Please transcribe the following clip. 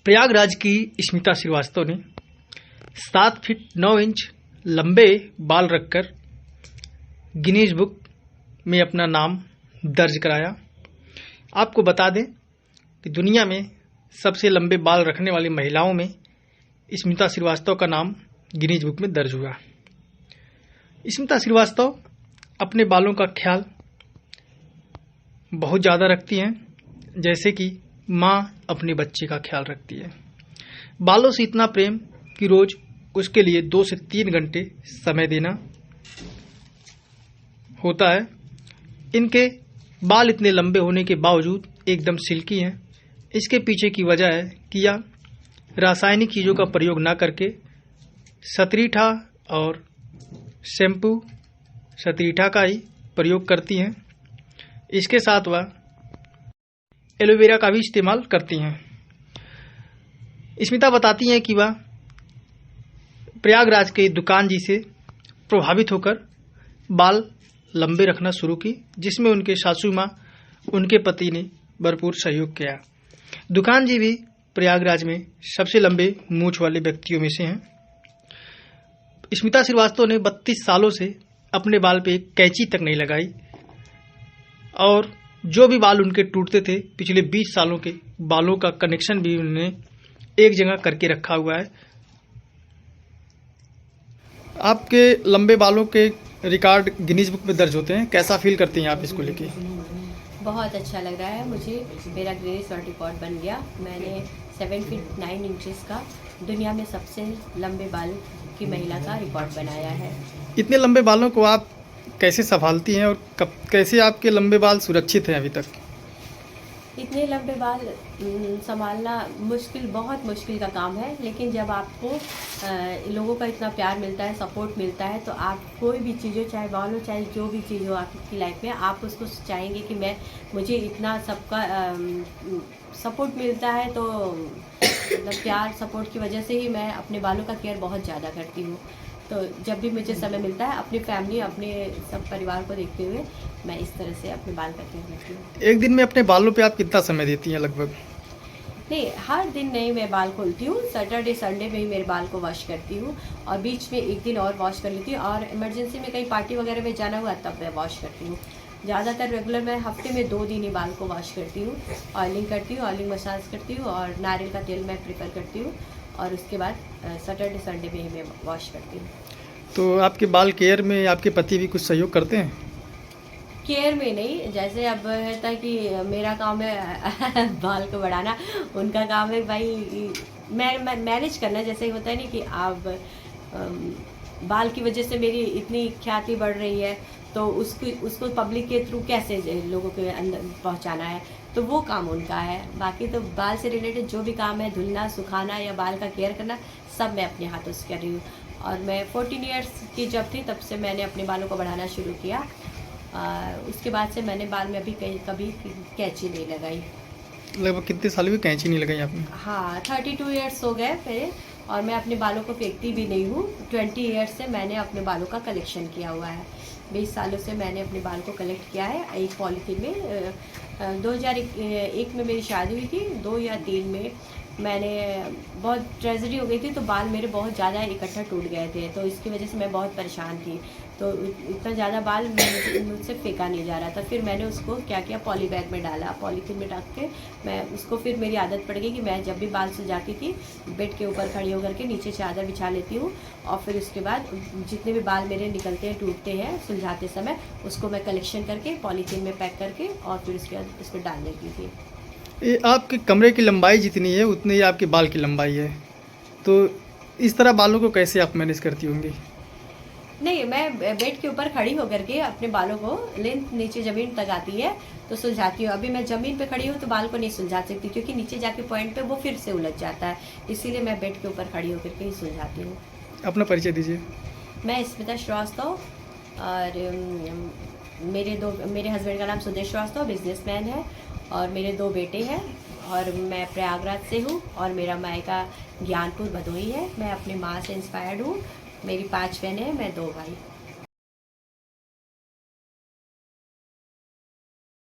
प्रयागराज की स्मिता श्रीवास्तव ने 7 feet 9 inch लंबे बाल रखकर गिनीज बुक में अपना नाम दर्ज कराया। आपको बता दें कि दुनिया में सबसे लंबे बाल रखने वाली महिलाओं में स्मिता श्रीवास्तव का नाम गिनीज बुक में दर्ज हुआ। स्मिता श्रीवास्तव अपने बालों का ख्याल बहुत ज़्यादा रखती हैं, जैसे कि माँ अपने बच्चे का ख्याल रखती है। बालों से इतना प्रेम कि रोज उसके लिए 2 से 3 घंटे समय देना होता है। इनके बाल इतने लंबे होने के बावजूद एकदम सिल्की हैं। इसके पीछे की वजह है कि यह रासायनिक चीज़ों का प्रयोग ना करके सतरीठा और शैम्पू सतरीठा का ही प्रयोग करती हैं। इसके साथ वह एलोवेरा का भी इस्तेमाल करती हैं। स्मिता बताती हैं कि वह प्रयागराज के दुकान जी से प्रभावित होकर बाल लंबे रखना शुरू की, जिसमें उनके सासू माँ उनके पति ने भरपूर सहयोग किया। दुकान जी भी प्रयागराज में सबसे लंबे मूंछ वाले व्यक्तियों में से हैं। स्मिता श्रीवास्तव ने 32 सालों से अपने बाल पे एक कैंची तक नहीं लगाई और जो भी बाल उनके टूटते थे पिछले 20 सालों के बालों का कनेक्शन भी उन्होंने एक जगह करके रखा हुआ है। आपके लंबे बालों के रिकॉर्ड गिनीज बुक में दर्ज होते हैं, कैसा फील करती हैं आप इसको लेके? बहुत अच्छा लग रहा है मुझे। मेरा गिनीज वर्ल्ड रिकॉर्ड बन गया। मैंने 7 फीट 9 इंचेस का दुनिया में सबसे लंबे बाल की महिला का रिकॉर्ड बनाया है। इतने लंबे बालों को आप कैसे संभालती हैं और कैसे आपके लंबे बाल सुरक्षित हैं अभी तक? इतने लंबे बाल संभालना बहुत मुश्किल का काम है, लेकिन जब आपको लोगों का इतना प्यार मिलता है, सपोर्ट मिलता है, तो आप कोई भी चीज़ हो, चाहे बाल हो, चाहे जो भी चीज़ हो आपकी लाइफ में, आप उसको चाहेंगे कि मुझे इतना सबका सपोर्ट मिलता है। तो मतलब प्यार सपोर्ट की वजह से ही मैं अपने बालों का केयर बहुत ज़्यादा करती हूँ। तो जब भी मुझे समय मिलता है, अपनी फैमिली, अपने सब परिवार को देखते हुए मैं इस तरह से अपने बाल का केयर करती हूँ। एक दिन में अपने बालों पे आप कितना समय देती हैं लगभग? नहीं, हर दिन नहीं मैं बाल खोलती हूँ। सैटरडे संडे में ही मेरे बाल को वॉश करती हूँ और बीच में एक दिन और वॉश कर लेती हूँ, और इमरजेंसी में कहीं पार्टी वगैरह में जाना हुआ तब मैं वॉश करती हूँ। ज़्यादातर रेगुलर मैं हफ्ते में 2 दिन ही बाल को वॉश करती हूँ। ऑयलिंग करती हूँ, ऑयलिंग मसाज करती हूँ और नारियल का तेल मैं प्रेफर करती हूँ, और उसके बाद सैटरडे संडे में ही मैं वॉश करती हूँ। तो आपके बाल केयर में आपके पति भी कुछ सहयोग करते हैं? केयर में नहीं, जैसे अब है कि मेरा काम है बाल को बढ़ाना, उनका काम है भाई मैं मैनेज करना। जैसे होता है नहीं कि आप बाल की वजह से मेरी इतनी ख्याति बढ़ रही है, तो उसको पब्लिक के थ्रू कैसे लोगों के अंदर पहुंचाना है, तो वो काम उनका है। बाकी तो बाल से रिलेटेड जो भी काम है, धुलना, सुखाना या बाल का केयर करना, सब मैं अपने हाथों से कर रही हूँ। और मैं 14 ईयर्स की जब थी तब से मैंने अपने बालों को बढ़ाना शुरू किया। उसके बाद से मैंने बाल में अभी कभी कैंची नहीं लगाई। लगभग कितने साल भी कैंची नहीं लगाई आपने? हाँ, 32 ईयर्स हो गए मेरे, और मैं अपने बालों को फेंकती भी नहीं हूँ। 20 ईयर्स से मैंने अपने बालों का कलेक्शन किया हुआ है। 20 सालों से मैंने अपने बाल को कलेक्ट किया है एक पॉलीथीन में। 2001 में मेरी शादी हुई थी, 2 या 3 में मैंने बहुत ट्रेजेडी हो गई थी, तो बाल मेरे बहुत ज़्यादा इकट्ठा टूट गए थे, तो इसकी वजह से मैं बहुत परेशान थी। तो इतना ज़्यादा बाल मुझसे फेंका नहीं जा रहा था। फिर मैंने उसको क्या किया, पॉली बैग में डाला, पॉलीथीन में रख के मैं उसको, फिर मेरी आदत पड़ गई कि मैं जब भी बाल सुलझाती थी बेड के ऊपर खड़ी होकर के नीचे चादर बिछा लेती हूँ, और फिर उसके बाद जितने भी बाल मेरे निकलते हैं, टूटते हैं सुलझाते समय, उसको मैं कलेक्शन करके पॉलीथीन में पैक करके और फिर उसके बाद उस पर डाल देती थी। ये आपके कमरे की लंबाई जितनी है उतनी ही आपके बाल की लंबाई है, तो इस तरह बालों को कैसे आप मैनेज करती होंगी? नहीं, मैं बेड के ऊपर खड़ी होकर के अपने बालों को लेंथ नीचे ज़मीन तक आती है तो सुलझाती हूँ। अभी मैं ज़मीन पे खड़ी हूँ तो बाल को नहीं सुलझा सकती, क्योंकि नीचे जाके पॉइंट पे वो फिर से उलझ जाता है, इसीलिए मैं बेड के ऊपर खड़ी होकर के ही सुलझाती हूँ। अपना परिचय दीजिए। मैं स्मिता श्रीवास्तव, और मेरे हस्बैंड का नाम सुदेश श्रीवास्तव, बिजनेसमैन है, और मेरे 2 बेटे हैं, और मैं प्रयागराज से हूँ, और मेरा मायका ज्ञानपुर भदोही है। मैं अपनी माँ से इंस्पायर्ड हूँ। मेरी 5 बहनें हैं, मैं 2 भाई।